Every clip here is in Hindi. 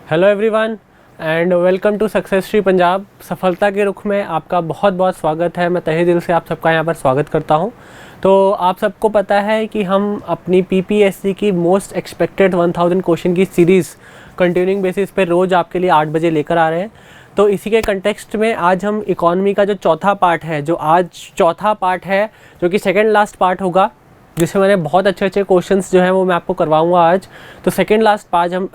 Hello everyone and welcome to success Shri Punjab. सफलता के रुख में आपका बहुत बहुत स्वागत है। मैं तहे दिल से आप सबका यहाँ पर स्वागत करता हूँ। तो आप सबको पता है कि हम अपनी पीपीएससी की मोस्ट एक्सपेक्टेड 1000 क्वेश्चन की सीरीज़ कंटिन्यूइंग बेसिस पे रोज़ आपके लिए 8 बजे लेकर आ रहे हैं। तो इसी के कंटेक्स्ट में आज हम इकॉनमी का जो चौथा पार्ट है, जो आज चौथा पार्ट है, जो कि सेकेंड लास्ट पार्ट होगा, जिसमें मैंने बहुत अच्छे क्वेश्चंस जो हैं वो मैं आपको करवाऊंगा आज। तो सेकेंड लास्ट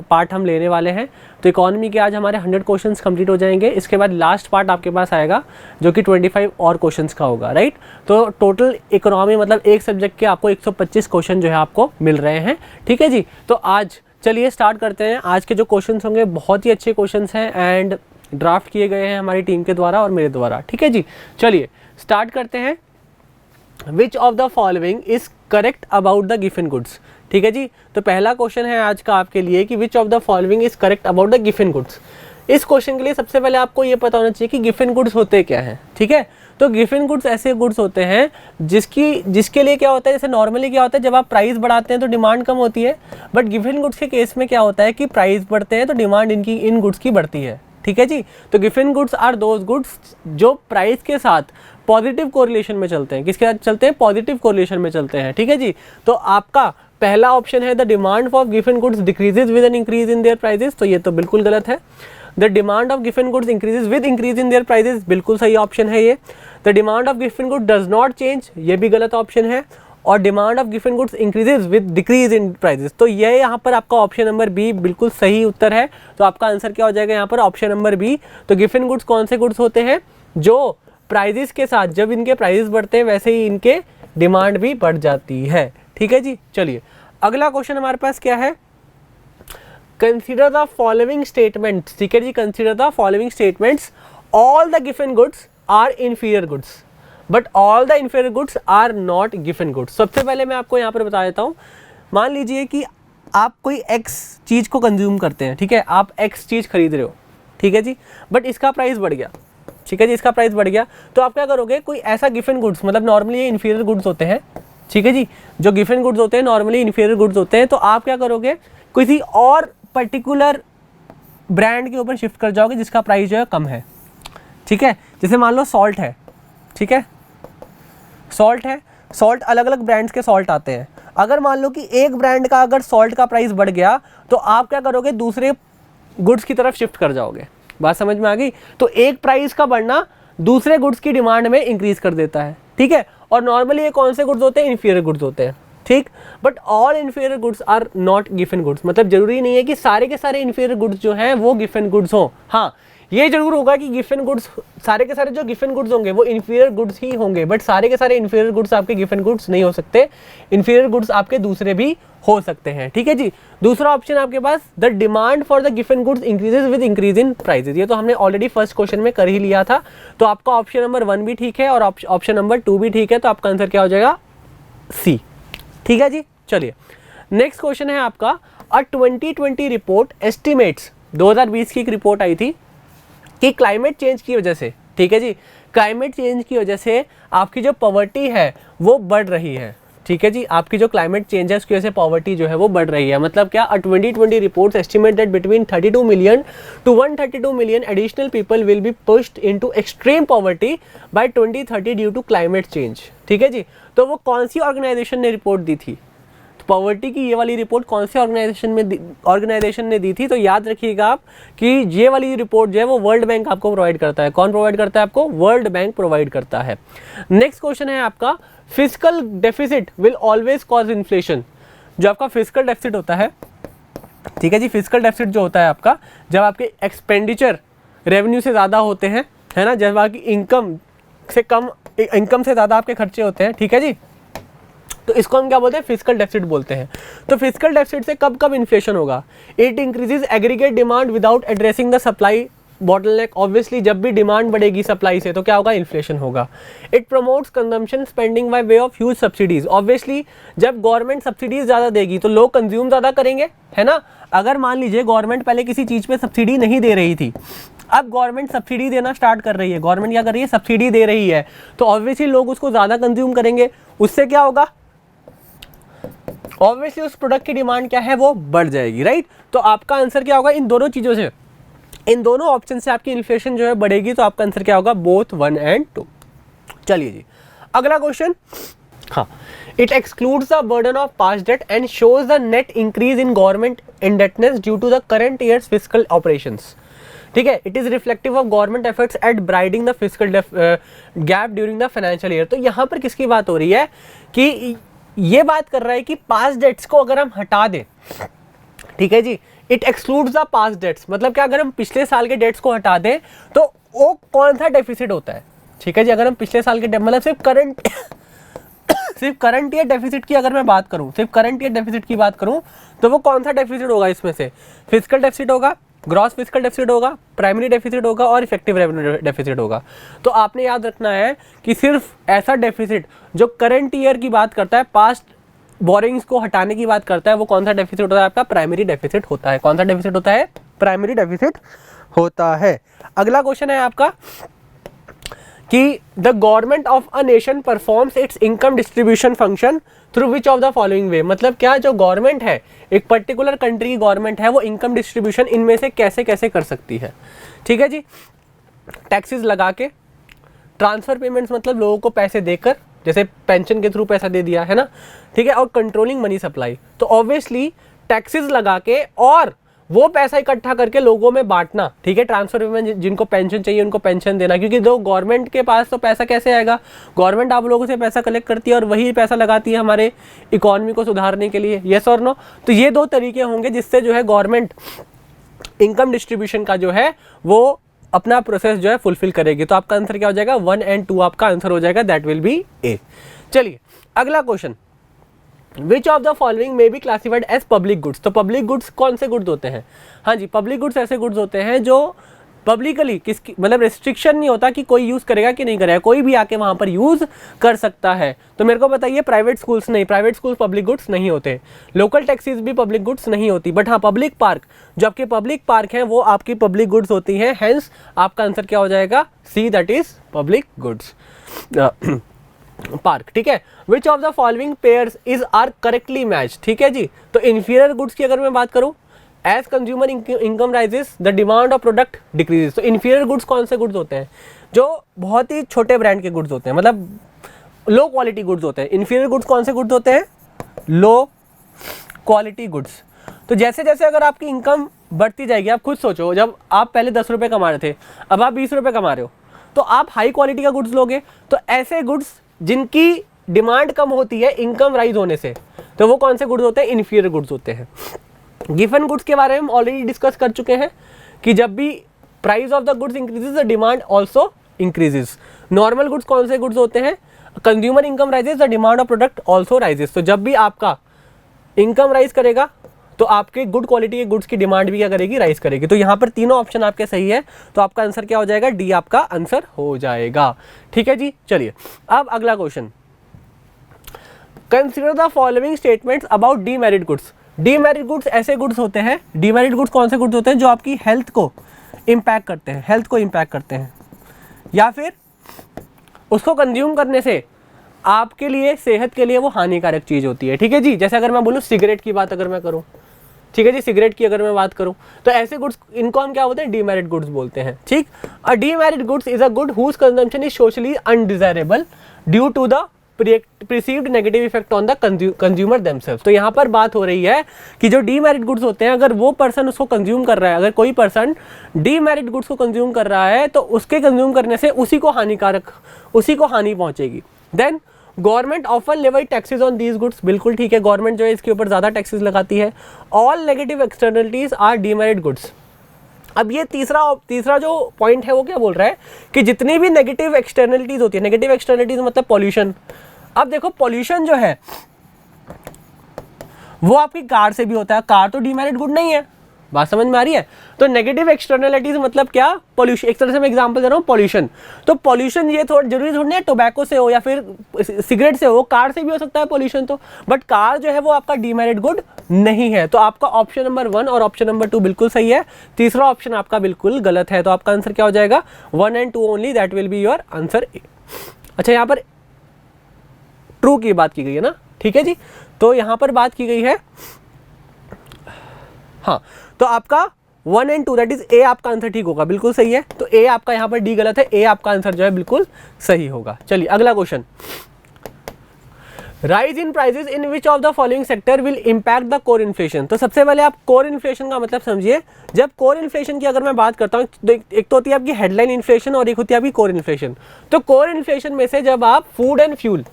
पार्ट हम लेने वाले हैं। तो इकॉनमी के आज हमारे 100 क्वेश्चंस कंप्लीट हो जाएंगे। इसके बाद लास्ट पार्ट आपके पास आएगा जो कि 25 और क्वेश्चंस का होगा, राइट। तो टोटल इकोनॉमी मतलब एक सब्जेक्ट के आपको 125 क्वेश्चन जो है आपको मिल रहे हैं, ठीक है जी। तो आज चलिए स्टार्ट करते हैं। आज के जो क्वेश्चन होंगे बहुत ही अच्छे क्वेश्चन हैं एंड ड्राफ्ट किए गए हैं हमारी टीम के द्वारा और मेरे द्वारा, ठीक है जी। चलिए स्टार्ट करते हैं। Which of the following is correct about the given goods, ठीक है जी। तो पहला क्वेश्चन है आज का आपके लिए कि विच of the following is correct about the given goods. इस क्वेश्चन के लिए सबसे पहले आपको ये पता होना चाहिए कि गिवन गुड्स होते क्या हैं, ठीक है। तो गिवन गुड्स ऐसे गुड्स होते हैं जिसके लिए क्या होता है, जैसे नॉर्मली क्या होता है, जब आप प्राइस बढ़ाते हैं तो डिमांड कम होती है, बट गिवन गुड्स के केस में क्या होता है कि प्राइस बढ़ते हैं तो डिमांड इन गुड्स की बढ़ती है, ठीक है जी। तो given goods are those goods जो प्राइस के साथ पॉजिटिव कोरिलेशन में चलते हैं। किसके साथ चलते हैं? पॉजिटिव कोरिलेशन में चलते हैं, ठीक है जी। तो आपका पहला ऑप्शन है the demand for given goods decreases with an increase in their prices, तो ये तो बिल्कुल गलत है। The demand of given goods increases with increase in their prices, बिल्कुल सही ऑप्शन है ये। The demand of given good does not change, ये भी गलत ऑप्शन है। और demand of given goods increases with decrease in prices, तो ये यहाँ पर आपका ऑप्शन नंबर बी बिल्कुल सही उत्तर है। तो आपका आंसर क्या हो जाएगा यहाँ पर? Option number B. तो गिवन गुड्स कौन से गुड्स होते हैं? जो प्राइसेस के साथ, जब इनके प्राइसेस बढ़ते हैं वैसे ही इनके डिमांड भी बढ़ जाती है, ठीक है जी। चलिए अगला क्वेश्चन हमारे पास क्या है? कंसीडर द फॉलोइंग स्टेटमेंट्स, ठीक है जी। Consider the following statements, all the given goods are inferior goods but all the inferior goods are not given goods. सबसे पहले मैं आपको यहाँ पर बता देता हूँ। मान लीजिए कि आप कोई एक्स चीज़ को कंज्यूम करते हैं, ठीक है। आप एक्स चीज़ खरीद रहे हो, ठीक है जी, बट इसका प्राइस बढ़ गया, ठीक है जी, इसका प्राइस बढ़ गया। तो आप क्या करोगे? कोई ऐसा गिवन गुड्स, मतलब नॉर्मली ये इंफीरियर गुड्स होते हैं, ठीक है जी। जो गिवन गुड्स होते हैं नॉर्मली इंफीरियर गुड्स होते हैं। तो आप क्या करोगे? किसी और पर्टिकुलर ब्रांड के ऊपर शिफ्ट कर जाओगे जिसका प्राइस जो है कम है, ठीक है। जैसे मान लो सॉल्ट है, ठीक है, सॉल्ट है, सॉल्ट अलग अलग ब्रांड्स के सॉल्ट आते हैं। अगर मान लो कि एक ब्रांड का अगर सॉल्ट का प्राइस बढ़ गया तो आप क्या करोगे? दूसरे गुड्स की तरफ शिफ्ट कर जाओगे। बात समझ में आ गई? तो एक प्राइस का बढ़ना दूसरे गुड्स की डिमांड में इंक्रीज कर देता है, ठीक है। और नॉर्मली ये कौन से गुड्स होते हैं? इंफीरियर गुड्स होते हैं, ठीक। But all inferior goods are not given goods, मतलब जरूरी नहीं है कि सारे के सारे इंफीरियर गुड्स जो हैं वो गिवन गुड्स हों। हाँ, ये जरूर होगा कि गिवन गुड्स, सारे के सारे जो गिवन गुड्स होंगे वो इंफीरियर गुड्स ही होंगे, बट सारे के सारे इंफीरियर गुड्स आपके गिवन गुड्स नहीं हो सकते। इंफीरियर गुड्स आपके दूसरे भी हो सकते हैं, ठीक है जी। दूसरा ऑप्शन आपके पास, the demand for the given goods increases with increase in prices, ये तो हमने ऑलरेडी फर्स्ट क्वेश्चन में कर ही लिया था। तो आपका ऑप्शन नंबर 1 भी ठीक है और ऑप्शन नंबर 2 भी ठीक है। तो आपका आंसर क्या हो जाएगा? सी, ठीक है जी। चलिए नेक्स्ट क्वेश्चन है आपका, अ 2020 रिपोर्ट एस्टिमेट्स, 2020 की एक रिपोर्ट आई थी कि क्लाइमेट चेंज की वजह से, ठीक है जी, क्लाइमेट चेंज की वजह से आपकी जो पॉवर्टी है वो बढ़ रही है, ठीक है जी। आपकी जो क्लाइमेट चेंज है उसकी वजह से पॉवर्टी जो है वो बढ़ रही है। मतलब क्या? 2020 reports estimate that between 32 million to 132 million additional people will be pushed into extreme poverty by 2030 due to climate change, ठीक है जी। तो वो कौन सी ऑर्गेनाइजेशन ने रिपोर्ट दी थी? पॉवर्टी की ये वाली रिपोर्ट कौन से ऑर्गेनाइजेशन ने दी थी? तो याद रखिएगा आप कि ये वाली रिपोर्ट जो है वो वर्ल्ड बैंक आपको प्रोवाइड करता है। कौन प्रोवाइड करता है आपको? वर्ल्ड बैंक प्रोवाइड करता है। नेक्स्ट क्वेश्चन है आपका, fiscal deficit will always cause inflation. जो आपका फिस्कल डेफिसिट होता है, ठीक है जी, फिस्कल डेफिसिट जो होता है आपका, जब आपके एक्सपेंडिचर रेवेन्यू से ज़्यादा होते हैं, है ना, जब आपकी इनकम से ज़्यादा आपके खर्चे होते हैं, ठीक है जी, तो इसको हम क्या बोलते हैं? फिस्कल डेफिसिट बोलते हैं। तो फिस्कल डेफिसिट से कब कब इन्फ्लेशन होगा? It increases aggregate demand without addressing the supply bottleneck, obviously जब भी डिमांड बढ़ेगी सप्लाई से तो क्या होगा? इन्फ्लेशन होगा। It promotes consumption spending by way of huge subsidies, obviously जब गवर्नमेंट सब्सिडीज ज़्यादा देगी तो लोग कंज्यूम ज़्यादा करेंगे, है ना। अगर मान लीजिए गवर्नमेंट पहले किसी चीज़ पे सब्सिडी नहीं दे रही थी, अब गवर्नमेंट सब्सिडी देना स्टार्ट कर रही है, गवर्नमेंट क्या कर रही है? सब्सिडी दे रही है, तो ऑब्वियसली लोग उसको ज़्यादा कंज्यूम करेंगे। उससे क्या होगा? ऑब्वियसली उस प्रोडक्ट की डिमांड क्या है, वो बढ़ जाएगी, राइट। तो आपका आंसर क्या होगा, इन दोनों चीज़ों से, इन दोनों ऑप्शन से आपकी इन्फ्लेशन जो है बढ़ेगी, तो आपका आंसर क्या होगा, बोथ 1 and 2। चलिए जी, अगला क्वेश्चन। हाँ, it excludes the burden of past debt and shows the net increase in government indebtedness due to the current year's fiscal operations. ठीक है, it is reflective of government efforts at bridging the fiscal gap during the financial year. तो यहाँ पर किसकी बात हो रही है कि ये बात कर रहा है कि पास्ट डेट्स को अगर हम हटा दें, ठीक है जी, it excludes the past debts, मतलब क्या, अगर हम पिछले साल के डेट्स को हटा दें तो वो कौन सा डेफिसिट होता है। ठीक है जी, अगर हम पिछले साल के मतलब सिर्फ करंट ईयर डेफिसिट की अगर मैं बात करूं, सिर्फ करंट ईयर डेफिसिट की बात करूं, तो वो कौन सा डेफिसिट होगा इसमें से, फिजिकल डेफिसिट होगा, ग्रॉस फिजिकल डेफिसिट होगा, प्राइमरी डेफिसिट होगा और इफेक्टिव रेवेन्यू डेफिसिट होगा। तो आपने याद रखना है कि सिर्फ ऐसा डेफिसिट जो करंट ईयर की बात करता है, पास्ट बोरिंग्स को हटाने की बात करता है, वो कौन सा डेफिसिट होता है, आपका प्राइमरी डेफिसिट होता है। कौन सा डेफिसिट होता है, प्राइमरी डेफिसिट होता है। अगला क्वेश्चन है आपका कि the government of a nation performs it's income distribution function through which of the following वे। मतलब क्या, जो गवर्नमेंट है, एक पर्टिकुलर कंट्री की गवर्नमेंट है, वो इनकम डिस्ट्रीब्यूशन इनमें से कैसे कैसे कर सकती है। ठीक है जी, टैक्सेस लगा के, ट्रांसफर पेमेंट्स मतलब लोगों को पैसे देकर, जैसे पेंशन के थ्रू पैसा दे दिया है ना, ठीक है, और कंट्रोलिंग मनी सप्लाई। तो ऑब्वियसली टैक्सेस लगा के और वो पैसा इकट्ठा करके लोगों में बांटना, ठीक है, ट्रांसफर पेमेंट, जिनको पेंशन चाहिए उनको पेंशन देना, क्योंकि जो गवर्नमेंट के पास तो पैसा कैसे आएगा, गवर्नमेंट आप लोगों से पैसा कलेक्ट करती है और वही पैसा लगाती है हमारे इकोनॉमी को सुधारने के लिए, यस और नो। तो ये दो तरीके होंगे जिससे जो है गवर्नमेंट इनकम डिस्ट्रीब्यूशन का जो है वो अपना प्रोसेस जो है फुलफिल करेगी। तो आपका आंसर क्या हो जाएगा, 1 and 2 आपका आंसर हो जाएगा, दैट विल बी ए। चलिए अगला question, which of the following may be classified as public goods. तो पब्लिक गुड्स कौन से गुड्स होते हैं, हाँ जी, पब्लिक गुड्स ऐसे गुड्स होते हैं जो पब्लिकली किसकी, मतलब रिस्ट्रिक्शन नहीं होता कि कोई यूज़ करेगा कि नहीं करेगा, कोई भी आके वहाँ पर यूज़ कर सकता है। तो मेरे को बताइए, प्राइवेट स्कूल्स नहीं, प्राइवेट स्कूल्स पब्लिक गुड्स नहीं होते, लोकल टैक्सीज भी पब्लिक गुड्स नहीं होती, बट हाँ पब्लिक पार्क, जो आपके पब्लिक पार्क हैं वो आपकी पब्लिक गुड्स होती हैं। हेंस आपका आंसर क्या हो जाएगा, C, that is public goods park. ठीक है, which of the following pairs is are correctly match. ठीक है जी, तो इंफीरियर गुड्स की अगर मैं बात करूं, as consumer income rises the demand of product decreases. तो इंफीरियर गुड्स कौन से गुड्स होते हैं, जो बहुत ही छोटे ब्रांड के गुड्स होते हैं, मतलब लो क्वालिटी गुड्स होते हैं। इंफीरियर गुड्स कौन से गुड्स होते हैं, लो क्वालिटी गुड्स। तो जैसे जैसे अगर आपकी इनकम बढ़ती जाएगी, आप खुद सोचो, जब आप पहले 10 रुपये कमा रहे थे, अब आप 20 रुपये कमा रहे हो, तो आप हाई क्वालिटी का गुड्स लोगे। तो ऐसे गुड्स जिनकी डिमांड कम होती है इनकम राइज होने से, तो वो कौन से गुड्स होते हैं, इंफीरियर गुड्स होते हैं। गिवन गुड्स के बारे में हम ऑलरेडी डिस्कस कर चुके हैं कि जब भी price of the goods increases the demand also increases. Normal goods कौन से गुड्स होते हैं, consumer income rises the demand of product also rises. तो जब भी आपका इनकम राइज करेगा तो आपके गुड क्वालिटी के गुड्स की डिमांड भी क्या करेगी, राइज करेगी। तो यहाँ पर तीनों ऑप्शन आपके सही है, तो आपका आंसर क्या हो जाएगा, डी आपका आंसर हो जाएगा। ठीक है जी, चलिए अब अगला question, consider the following statements about demerit goods. Demerit goods ऐसे गुड्स होते हैं, डीमेरिट गुड्स कौन से गुड्स होते हैं, जो आपकी हेल्थ को इम्पैक्ट करते हैं, हेल्थ को इम्पैक्ट करते हैं, या फिर उसको कंज्यूम करने से आपके लिए, सेहत के लिए वो हानिकारक चीज़ होती है। ठीक है जी, जैसे अगर मैं बोलूँ सिगरेट की बात अगर मैं करूँ, ठीक है जी, सिगरेट की अगर मैं बात करूं, तो ऐसे गुड्स, इनको हम क्या बोलते हैं, डीमेरिट गुड्स बोलते हैं। ठीक, a demerit goods is a good whose consumption is socially undesirable due to the perceived negative effect on the consumer themselves. तो यहाँ पर बात हो रही है कि जो डीमेरिट गुड्स होते हैं, अगर वो पर्सन उसको कंज्यूम कर रहा है, अगर कोई पर्सन डीमेरिट गुड्स को कंज्यूम कर रहा है, तो उसके कंज्यूम करने से उसी को हानि पहुंचेगी। Then government often levy taxes on these goods, बिल्कुल ठीक है, गवर्नमेंट जो है इसके ऊपर ज़्यादा टैक्सेस लगाती है। All negative externalities are demerit goods. अब ये तीसरा जो पॉइंट है वो क्या बोल रहा है कि जितनी भी नेगेटिव एक्सटर्नलिटीज होती है, नेगेटिव एक्सटर्नलिटीज मतलब पॉल्यूशन। अब देखो पॉल्यूशन जो है वो आपकी कार से भी होता है, कार तो डीमेरिट गुड नहीं है, बात समझ में आ रही है। तो नेगेटिव एक्सटर्नलिटीज मतलब क्या, पॉल्यूशन, एक तरह से मैं एग्जांपल दे रहा हूँ, पॉल्यूशन। तो पॉल्यूशन ये जरूरी थोड़ी है टोबैको से हो या फिर सिगरेट से हो, कार से भी हो सकता है पॉल्यूशन तो, बट कार जो है वो आपका डीमेरिट गुड नहीं है। तो आपका ऑप्शन नंबर 1 और ऑप्शन नंबर 2 बिल्कुल सही है, तीसरा ऑप्शन आपका बिल्कुल गलत है। तो आपका आंसर क्या हो जाएगा, 1 and 2 only, that will be your answer A. अच्छा, यहाँ पर ट्रू की बात की गई है ना, ठीक है जी। तो यहाँ पर बात की गई है, हाँ, तो आपका 1 and 2 दैट इज ए आपका आंसर ठीक होगा, बिल्कुल सही है। तो ए आपका यहाँ पर डी गलत है, ए आपका आंसर जो है बिल्कुल सही होगा। चलिए अगला question, rise in prices in which of the following sector will impact the core inflation. तो सबसे पहले आप कोर इन्फ्लेशन का मतलब समझिए। जब कोर इन्फ्लेशन की अगर मैं बात करता हूँ तो एक तो होती है आपकी हेडलाइन इन्फ्लेशन और एक होती है आपकी कोर इन्फ्लेशन। तो कोर इन्फ्लेशन में से जब आप फूड एंड फ्यूल,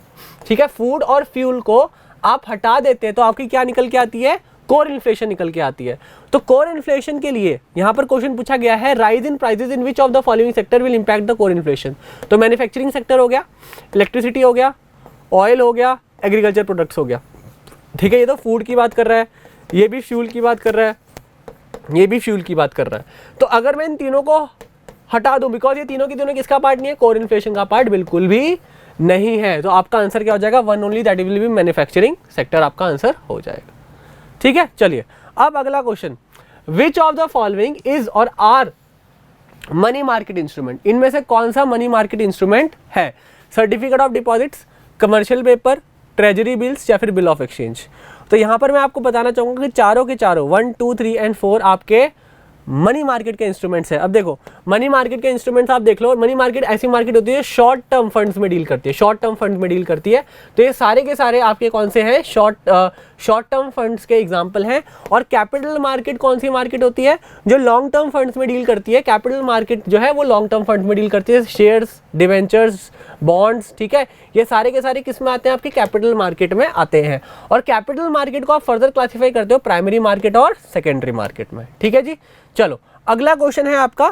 ठीक है, फूड और फ्यूल को आप हटा देते हैं तो आपकी क्या निकल के आती है, कोर इन्फ्लेशन निकल के आती है। तो कोर इन्फ्लेशन के लिए यहाँ पर क्वेश्चन पूछा गया है, rise in prices in which of the following sector will impact the core inflation. तो मैन्युफैक्चरिंग सेक्टर हो गया, इलेक्ट्रिसिटी हो गया, ऑयल हो गया, एग्रीकल्चर प्रोडक्ट्स हो गया, ठीक है। ये तो फूड की बात कर रहा है, ये भी फ्यूल की बात कर रहा है, ये भी फ्यूल की बात कर रहा है। तो अगर मैं इन तीनों को हटा दूं, बिकॉज ये तीनों की तीनों किसका पार्ट नहीं है, कोर इन्फ्लेशन का पार्ट बिल्कुल भी नहीं है, तो आपका आंसर क्या हो जाएगा, one only that will be manufacturing sector आपका आंसर हो जाएगा, ठीक है। चलिए अब अगला question, which of the following is और आर मनी मार्केट इंस्ट्रूमेंट। इनमें से कौन सा मनी मार्केट इंस्ट्रूमेंट है, certificate of deposits, commercial paper, treasury bills या फिर बिल ऑफ एक्सचेंज। तो यहाँ पर मैं आपको बताना चाहूँगा कि चारों के चारों 1, 2, 3 एंड 4 आपके मनी मार्केट के इंस्ट्रूमेंट्स है। अब देखो मनी मार्केट के इंस्ट्रूमेंट्स आप देख लो, मनी मार्केट ऐसी मार्केट होती है शॉर्ट टर्म फंड्स में डील करती है, शॉर्ट टर्म फंड्स में डील करती है। तो ये सारे के सारे आपके कौन से हैं, शॉर्ट टर्म फंड्स के एग्जांपल हैं। और कैपिटल मार्केट कौन सी मार्केट होती है, जो लॉन्ग टर्म फंड्स में डील करती है। कैपिटल मार्केट जो है वो लॉन्ग टर्म फंड्स में डील करती है, शेयर्स, डिवेंचर्स, बॉन्ड्स, ठीक है। ये सारे के सारे किस में आते हैं, आपकी कैपिटल मार्केट में आते हैं। और कैपिटल मार्केट को आप फर्दर क्लासीफाई करते हो प्राइमरी मार्केट और सेकेंडरी मार्केट में, ठीक है जी। चलो अगला क्वेश्चन है आपका,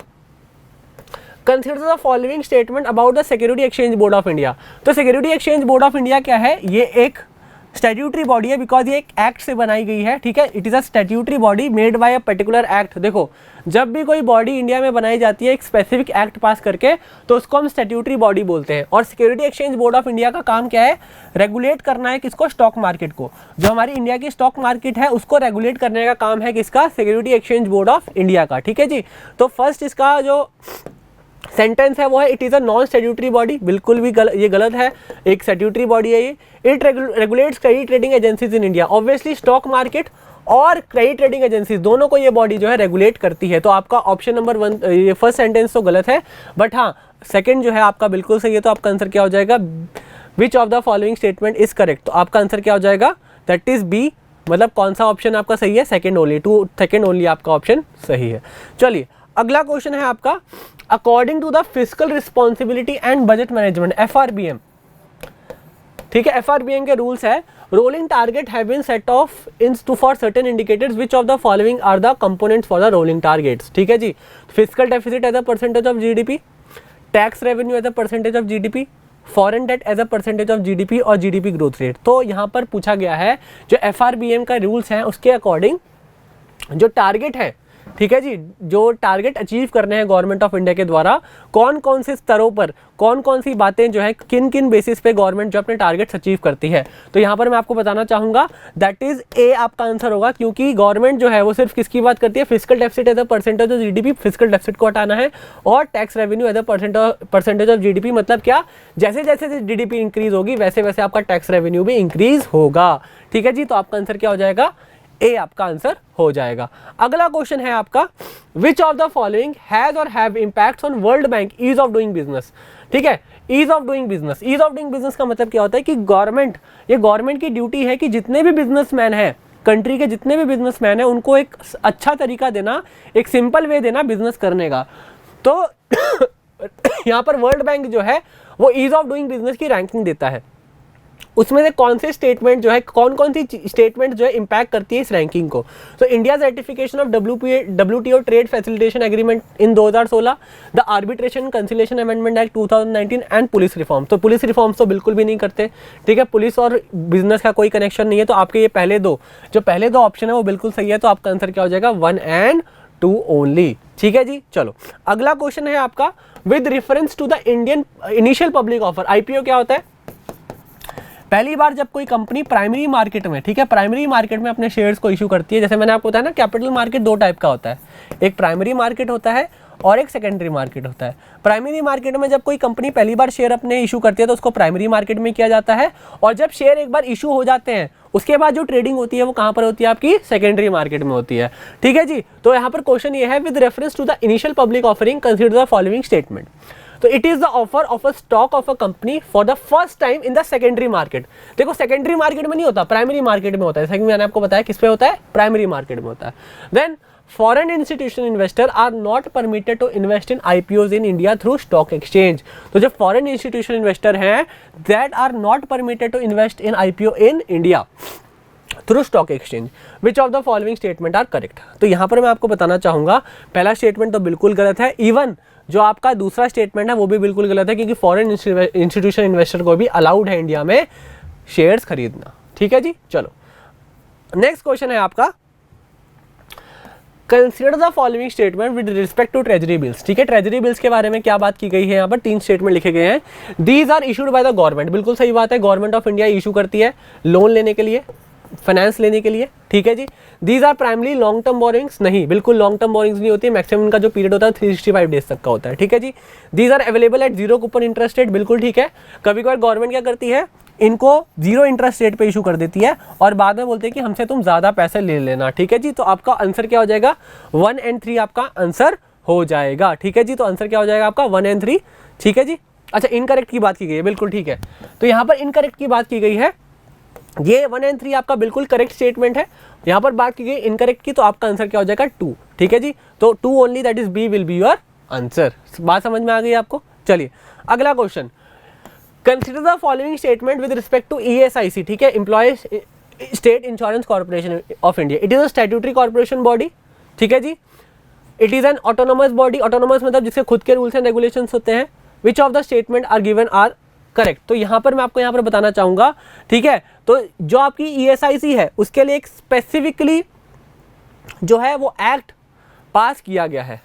consider the following statement about the security exchange board of India. तो security exchange board of India क्या है, ये एक स्टैट्यूटरी बॉडी है, बिकॉज ये एक एक्ट से बनाई गई है, ठीक है। It is a statutory body made by a particular act. देखो जब भी कोई बॉडी इंडिया में बनाई जाती है एक स्पेसिफिक एक्ट पास करके, तो उसको हम स्टैट्यूटरी बॉडी बोलते हैं। और security exchange board of India का काम क्या है, रेगुलेट करना है किसको, स्टॉक मार्केट को। जो हमारी इंडिया की स्टॉक मार्केट है उसको रेगुलेट करने का काम है किसका, security exchange board of India का, ठीक है जी। तो फर्स्ट इसका जो सेंटेंस है वो है, it is a non statutory body, बिल्कुल भी ये गलत है, एक स्टैट्यूटरी बॉडी है ये। It regulates credit trading agencies in India. Obviously stock market और क्रेडिट ट्रेडिंग एजेंसीज दोनों को ये बॉडी जो है रेगुलेट करती है। तो आपका ऑप्शन नंबर 1, ये फर्स्ट सेंटेंस तो गलत है, बट हाँ सेकंड जो है आपका बिल्कुल सही है। तो आपका आंसर क्या हो जाएगा, विच of the following statement is correct. तो आपका आंसर क्या हो जाएगा, दैट इज बी, मतलब कौन सा ऑप्शन आपका सही है, सेकंड ओनली, सेकंड ओनली आपका ऑप्शन सही है। चलिए अगला क्वेश्चन है आपका, according to the fiscal responsibility and budget management FRBM, ठीक है, FRBM के रूल्स है, rolling target have been set off in to for certain indicators, which of the following are the components for the rolling targets, ठीक है जी। Fiscal deficit as a percentage of GDP, tax revenue as a percentage of GDP, foreign debt as a percentage of GDP और GDP ग्रोथ रेट। तो यहाँ पर पूछा गया है जो FRBM का रूल्स हैं उसके अकॉर्डिंग जो टारगेट है, ठीक है जी, जो टारगेट अचीव करने हैं गवर्नमेंट ऑफ इंडिया के द्वारा, कौन कौन से स्तरों पर कौन कौन सी बातें जो है किन किन बेसिस पे गवर्नमेंट जो अपने टारगेट्स अचीव करती है। तो यहाँ पर मैं आपको बताना चाहूँगा दैट इज ए आपका आंसर होगा, क्योंकि गवर्नमेंट जो है वो सिर्फ किसकी बात करती है, fiscal deficit as a percentage of GDP, fiscal deficit को हटाना है, और tax revenue as a percentage of GDP, मतलब क्या, जैसे जैसे GDP इंक्रीज होगी वैसे वैसे आपका टैक्स रेवेन्यू भी इंक्रीज होगा, ठीक है जी। तो आपका आंसर क्या हो जाएगा, ए आपका आंसर हो जाएगा। अगला क्वेश्चन है आपका, which of the following has or have impacts on World Bank ease of doing business, ठीक है। Ease of doing business, ease of doing business का मतलब क्या होता है कि गवर्नमेंट की ड्यूटी है कि जितने भी बिजनेसमैन हैं, कंट्री के जितने भी बिजनेसमैन हैं, उनको एक अच्छा तरीका देना, एक सिंपल वे देना बिजनेस करने का। तो यहाँ पर वर्ल्ड बैंक जो है वो ईज ऑफ डूइंग बिजनेस की रैंकिंग देता है, उसमें से कौन से स्टेटमेंट जो है, कौन कौन सी स्टेटमेंट जो है इंपैक्ट करती है इस रैंकिंग को। तो India certification of WTO trade facilitation agreement in 2016, the arbitration conciliation amendment act 2019 and police reform. तो पुलिस रिफॉर्म्स तो बिल्कुल भी नहीं करते, ठीक है, पुलिस और बिजनेस का कोई कनेक्शन नहीं है। तो आपके ये पहले दो ऑप्शन है वो बिल्कुल सही है। तो आपका आंसर क्या हो जाएगा, 1 and 2 ओनली, ठीक है जी। चलो अगला क्वेश्चन है आपका, with reference to the Indian initial public offer, IPO क्या होता है, पहली बार जब कोई कंपनी प्राइमरी मार्केट में, ठीक है, प्राइमरी मार्केट में अपने शेयर्स को इशू करती है। जैसे मैंने आपको बताया ना, कैपिटल मार्केट 2 टाइप का होता है, एक प्राइमरी मार्केट होता है और एक सेकेंडरी मार्केट होता है। प्राइमरी मार्केट में जब कोई कंपनी पहली बार शेयर अपने इशू करती है तो उसको प्राइमरी मार्केट में किया जाता है, और जब शेयर एक बार इशू हो जाते हैं उसके बाद जो ट्रेडिंग होती है वो कहाँ पर होती है, आपकी सेकेंडरी मार्केट में होती है। ठीक है जी। तो यहाँ पर क्वेश्चन ये है, with reference to the initial public offering consider the following statement. तो it is the offer of a stock of a company for the first time in the secondary market. देखो सेकेंडरी मार्केट में नहीं होता, प्राइमरी मार्केट में होता है, जैसा कि मैंने आपको बताया किस पे होता है, प्राइमरी मार्केट में होता है। Then foreign institutional investor are not permitted to invest in IPOs in India through stock exchange. तो जो फॉरेन इंस्टीट्यूशनल इन्वेस्टर हैं that are not permitted to invest in IPO in India through stock exchange, which of the following statement are correct. तो यहाँ पर मैं आपको बताना चाहूँगा पहला स्टेटमेंट तो बिल्कुल गलत है, इवन जो आपका दूसरा स्टेटमेंट है वो भी बिल्कुल गलत है, क्योंकि फॉरेन इंस्टीट्यूशनल इन्वेस्टर को भी अलाउड है इंडिया में शेयर्स खरीदना। ठीक है जी। चलो नेक्स्ट क्वेश्चन है आपका, consider the following statement with respect to treasury bills. ठीक है, ट्रेजरी बिल्स के बारे में क्या बात की गई है, यहाँ पर 3 स्टेटमेंट लिखे गए हैं। These are issued by the government, बिल्कुल सही बात है, गवर्नमेंट ऑफ इंडिया इशू करती है लोन लेने के लिए, फाइनेंस लेने के लिए। ठीक है जी। These are primarily long term borrowings, नहीं बिल्कुल लॉन्ग टर्म बोरिंग्स नहीं होती है, मैक्सिमम इनका जो पीरियड होता है 365 डेज तक का होता है। ठीक है जी। These are available at zero coupon interest rate, बिल्कुल ठीक है। कभी कभार गवर्नमेंट क्या करती है, इनको जीरो इंटरेस्ट रेट पे इशू कर देती है और बाद में बोलते हैं कि हमसे तुम ज्यादा पैसे ले लेना। ठीक है जी। तो आपका आंसर क्या हो जाएगा, 1 और 3 आपका आंसर हो जाएगा। ठीक है जी। तो आंसर क्या हो जाएगा आपका 1 और 3। ठीक है जी। अच्छा, इनकरेक्ट की बात की गई है, बिल्कुल ठीक है। तो यहाँ पर इनकरेक्ट की बात की गई है, ये 1 और 3 आपका बिल्कुल करेक्ट स्टेटमेंट है। यहाँ पर बात की गई इनकरेक्ट की, तो आपका आंसर क्या हो जाएगा 2। ठीक है जी। तो 2 only, that is B will be your answer. बात समझ में आ गई आपको। चलिए अगला question, consider the following statement with respect to ESIC। ठीक है, employ state insurance corporation of India. It is a statutory corporation body. ठीक है जी। It is an autonomous body, autonomous मतलब जिसके खुद के रूल्स एंड रेगुलेशंस होते हैं। Which of the statement are given are correct. तो यहाँ पर मैं आपको यहाँ पर बताना चाहूँगा, ठीक है, तो जो आपकी ESIC है उसके लिए एक स्पेसिफिकली जो है वो एक्ट पास किया गया है।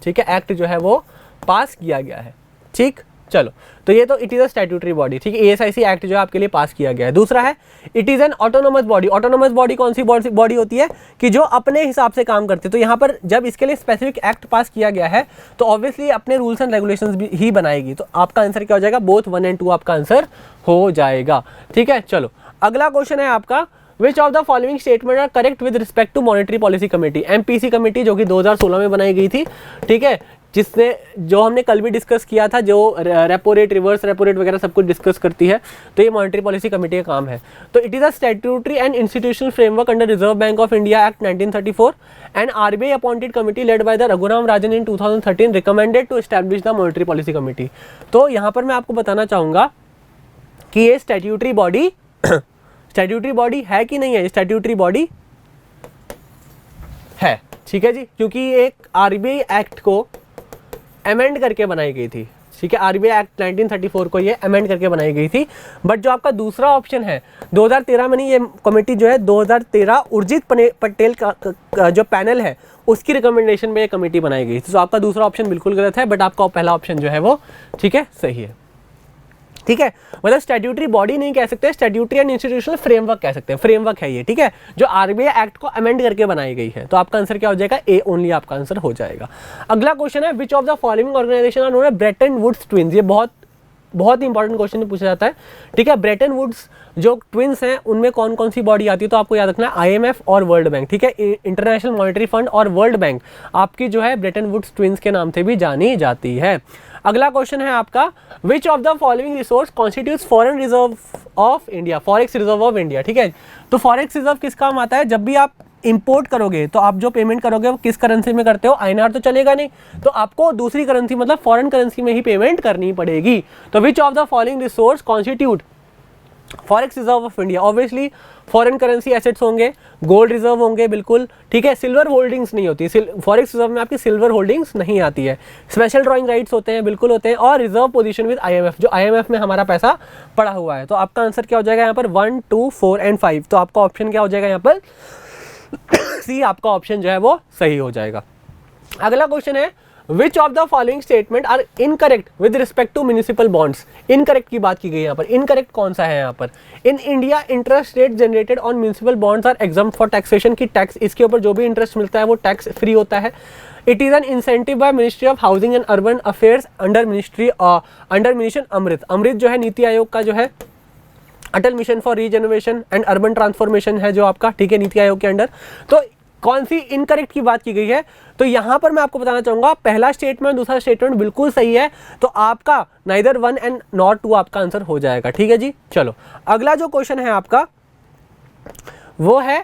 ठीक है, एक्ट जो है वो पास किया गया है। ठीक, चलो, तो ये तो it is a statutory body. ठीक है, ESIC एक्ट जो है आपके लिए पास किया गया है। दूसरा है it is an autonomous body. Autonomous body कौन सी बॉडी होती है कि जो अपने हिसाब से काम करती है। तो यहाँ पर जब इसके लिए स्पेसिफिक एक्ट पास किया गया है तो ऑब्वियसली अपने रूल्स एंड रेगुलेशंस भी ही बनाएगी। तो आपका आंसर क्या हो जाएगा, बोथ 1 और 2 आपका आंसर हो जाएगा। ठीक है, चलो अगला क्वेश्चन है आपका, which of the following statement are correct with respect to monetary policy committee. MPC committee जो कि 2016 में बनाई गई थी। ठीक है, जिसने जो हमने कल भी डिस्कस किया था, जो repo rate, reverse repo rate वगैरह सब कुछ डिस्कस करती है, तो ये मॉनेटरी पॉलिसी कमेटी का काम है। तो it is a statutory and institutional framework under Reserve bank of India act 1934 and RBI appointed committee led by the Raghuram Rajan in 2013 recommended to establish the monetary policy committee. तो यहाँ पर मैं आपको बताना चाहूँगा कि ये स्टैट्यूटरी बॉडी है कि नहीं है, स्टैट्यूटरी बॉडी है। ठीक है जी, क्योंकि एक RBI एक्ट को अमेंड करके बनाई गई थी। ठीक है, RBI एक्ट 1934 को ये अमेंड करके बनाई गई थी। बट जो आपका दूसरा ऑप्शन है 2013 में नहीं, ये कमेटी जो है 2013 उर्जित पटेल का जो पैनल है उसकी रिकमेंडेशन में ये कमेटी बनाई गई थी। तो आपका दूसरा ऑप्शन बिल्कुल गलत है, बट आपका पहला ऑप्शन जो है वो ठीक है, सही है। ठीक है, मतलब स्टैट्यूटरी बॉडी नहीं कह सकते, स्टैट्यूटरी एंड इंस्टीट्यूशनल फ्रेमवर्क कह सकते हैं। फ्रेमवर्क है ये, ठीक है, जो RBI एक्ट को अमेंड करके बनाई गई है। तो आपका आंसर क्या हो जाएगा, ए ओनली आपका आंसर हो जाएगा। अगला क्वेश्चन है, which of the following organisation are known as Bretton Woods twins. ये बहुत इंपॉर्टेंट क्वेश्चन पूछा जाता है। ठीक है, ब्रेटन वुड्स जो ट्विंस हैं उनमें कौन कौन सी बॉडी आती है, तो आपको याद रखना है IMF और वर्ल्ड बैंक। ठीक है, इंटरनेशनल मॉनेटरी फंड और वर्ल्ड बैंक आपकी जो है ब्रेटन वुड्स ट्विंस के नाम से भी जानी जाती है। अगला क्वेश्चन है आपका, which of the following resource constitutes foreign reserve of India, forex reserve of India. ठीक है, तो फॉरेक्स रिजर्व किस काम आता है, जब भी आप इंपोर्ट करोगे तो आप जो पेमेंट करोगे वो किस करेंसी में करते हो, INR तो चलेगा नहीं, तो आपको दूसरी करेंसी मतलब फॉरेन करेंसी में ही पेमेंट करनी पड़ेगी। तो विच of the following resource constitute forex reserve of India, obviously foreign currency assets होंगे, गोल्ड रिजर्व होंगे, बिल्कुल ठीक है। सिल्वर होल्डिंग्स नहीं होती, फॉरेक्स रिजर्व में आपकी सिल्वर होल्डिंग्स नहीं आती है। स्पेशल ड्रॉइंग राइट्स होते हैं, बिल्कुल होते हैं, और रिजर्व पोजीशन विद IMF, जो IMF में हमारा पैसा पड़ा हुआ है। तो आपका आंसर क्या हो जाएगा यहाँ पर 1, 2, 4 और 5। तो आपका ऑप्शन क्या हो जाएगा यहाँ पर C, आपका ऑप्शन जो है वो सही हो जाएगा। अगला क्वेश्चन है, which of the following statement are incorrect with respect to municipal bonds. Incorrect की बात की गई है यहाँ पर, इनकरेक्ट कौन सा है यहाँ पर? In India interest rate generated on municipal bonds are exempt for taxation, की टैक्स इसके ऊपर जो भी इंटरेस्ट मिलता है वो टैक्स फ्री होता है। It is an incentive by ministry of housing and urban affairs under mission Amrut. Amrut जो है नीति आयोग का जो है Atal mission for regeneration and urban transformation है जो आपका, ठीक है, नीति आयोग के अंडर। तो कौन सी इनकरेक्ट की बात की गई है? तो यहां पर मैं आपको बताना चाहूंगा पहला स्टेटमेंट दूसरा स्टेटमेंट बिल्कुल सही है, तो आपका नाइदर 1 एंड नॉट 2 आपका आंसर हो जाएगा। ठीक है जी, चलो अगला जो क्वेश्चन है आपका वो है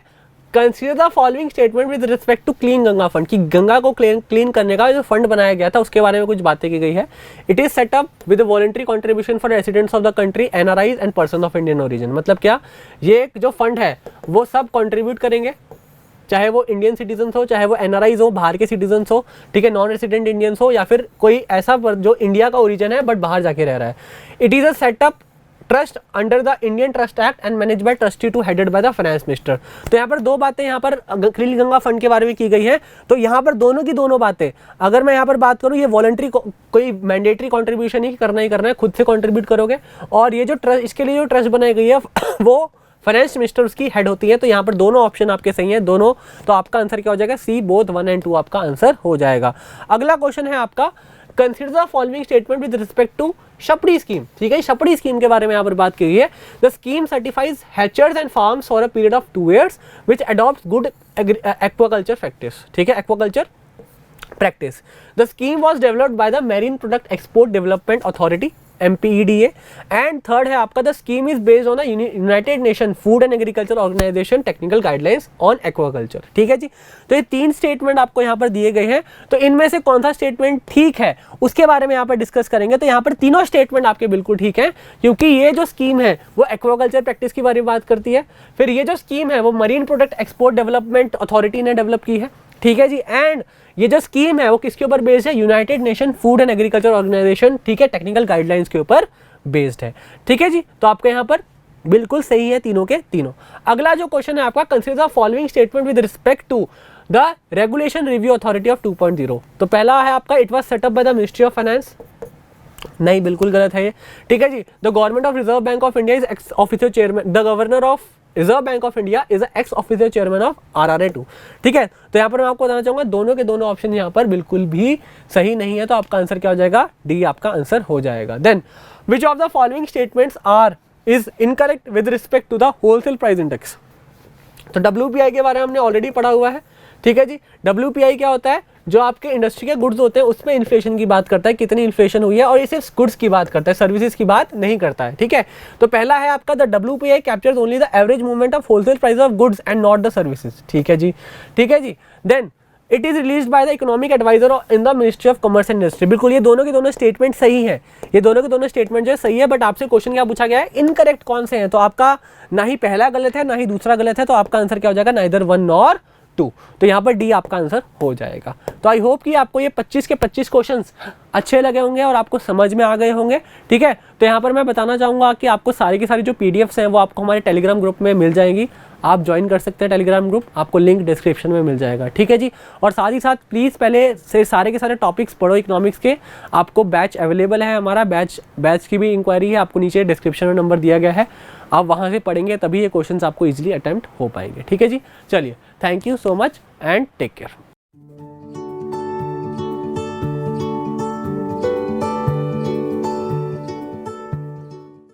consider the following statement with respect to clean Ganga fund, कि गंगा को क्लीन करने का जो फंड बनाया गया था उसके बारे में कुछ बातें की गई है। It is set up with voluntary contribution for residents of the country, NRIs and person of Indian origin. मतलब क्या, ये जो फंड है वो सब कंट्रीब्यूट करेंगे, चाहे वो इंडियन सिटीजन्स हो, चाहे वो एनआरआईज हो, बाहर के सिटीजन्स हो, ठीक है, नॉन रेसिडेंट इंडियंस हो, या फिर कोई ऐसा जो इंडिया का ओरिजिन है बट बाहर जाके रह रहा है। It is a setup trust under the Indian trust act and manage by trustee two headed by the finance minister. तो यहाँ पर दो बातें यहाँ पर क्लीन गंगा फंड के बारे में की गई है। तो यहाँ पर दोनों की दोनों बातें, अगर मैं यहाँ पर बात करूँ, ये वॉलंटरी कोई मैंडेटरी कंट्रीब्यूशन ही करना है, खुद से कंट्रीब्यूट करोगे। और ये जो ट्रस्ट, इसके लिए जो ट्रस्ट बनाई गई है वो फाइनेंस मिनिस्टर उसकी हेड होती है। तो यहाँ पर दोनों ऑप्शन आपके सही हैं, दोनों। तो आपका आंसर क्या हो जाएगा? सी, बोथ 1 एंड 2 आपका आंसर हो जाएगा। अगला क्वेश्चन है आपका consider the following statement with respect to शपड़ी स्कीम। ठीक है, शपड़ी स्कीम के बारे में यहाँ पर बात की गई है। The scheme certifies हैचर्स and farms for a period of 2 years which adopt good aquaculture practice. ठीक है, aquaculture practice. The scheme was developed by the Marine Product Export Development Authority MPEDA, and third है आपका the scheme is based on the United Nations Food and Agriculture Organization Technical Guidelines on Aquaculture। ठीक है जी, तो ये 3 स्टेटमेंट आपको यहाँ पर दिए गए हैं। तो इनमें से कौन सा स्टेटमेंट ठीक है उसके बारे में यहाँ पर डिस्कस करेंगे। तो यहाँ पर तीनों स्टेटमेंट आपके बिल्कुल ठीक है, क्योंकि ये जो स्कीम है वो एक्वाकल्चर प्रैक्टिस के बारे में बात करती है। फिर ये जो स्कीम है वो marine product export development authority ने डेवलप की है। ठीक है जी, एंड ये जो स्कीम है वो किसके ऊपर बेस्ड है? United Nation Food and Agriculture Organisation, ठीक है, टेक्निकल गाइडलाइंस के ऊपर बेस्ड है। ठीक है जी, तो आपके यहाँ पर बिल्कुल सही है तीनों के तीनों। अगला जो क्वेश्चन है आपका consider the following statement with respect to the regulation review authority of 2.0। तो पहला है आपका it was setup by the ministry of finance, नहीं बिल्कुल गलत है ये। ठीक है जी, the government of reserve bank of India is ex official chairman, the governor of reserve bank of India is ex official chairman of RRA2। ठीक है, तो यहाँ पर मैं आपको बताना चाहूंगा दोनों के दोनों ऑप्शन यहाँ पर बिल्कुल भी सही नहीं है। तो आपका आंसर क्या हो जाएगा? डी आपका आंसर हो जाएगा। Then which of the following statements are is incorrect with respect to the wholesale price index. तो WPI के बारे में हमने ऑलरेडी पढ़ा हुआ है। ठीक है जी, WPI क्या होता है? जो आपके इंडस्ट्री के गुड्स होते हैं उसमें इन्फ्लेशन की बात करता है, कितनी इन्फ्लेशन हुई है, और ये सिर्फ गुड्स की बात करता है, सर्विसेज की बात नहीं करता है। ठीक है, तो पहला है आपका the WPI captures only the average movement of wholesale price of goods and not the services. ठीक है जी, ठीक है जी। Then it is release by the economic adviser in the ministry of commerce and industry. बिल्कुल ये दोनों के दोनों स्टेटमेंट सही है, ये दोनों के दोनों स्टेटमेंट जो है सही है, बट आपसे क्वेश्चन क्या पूछा गया है? इनकरेक्ट कौन से हैं? तो आपका ना ही पहला गलत है ना ही दूसरा गलत है, तो आपका आंसर क्या हो जाएगा? Neither 1 nor 2। तो यहाँ पर डी आपका आंसर हो जाएगा। तो आई होप कि आपको ये 25 के 25 क्वेश्चंस अच्छे लगे होंगे और आपको समझ में आ गए होंगे। ठीक है, तो यहाँ पर मैं बताना चाहूँगा कि आपको सारी की सारी जो PDFs हैं वो आपको हमारे टेलीग्राम ग्रुप में मिल जाएंगी। आप ज्वाइन कर सकते हैं टेलीग्राम ग्रुप, आपको लिंक डिस्क्रिप्शन में मिल जाएगा। ठीक है जी, और साथ ही साथ प्लीज़ पहले से सारे के सारे टॉपिक्स पढ़ो इकोनॉमिक्स के। आपको बैच अवेलेबल है, हमारा बैच की भी इंक्वायरी है, आपको नीचे डिस्क्रिप्शन में नंबर दिया गया है, आप वहाँ से पढ़ेंगे तभी ये क्वेश्चंस आपको ईजिली अटेम्प्ट हो पाएंगे। ठीक है जी, चलिए, thank you so much and take care.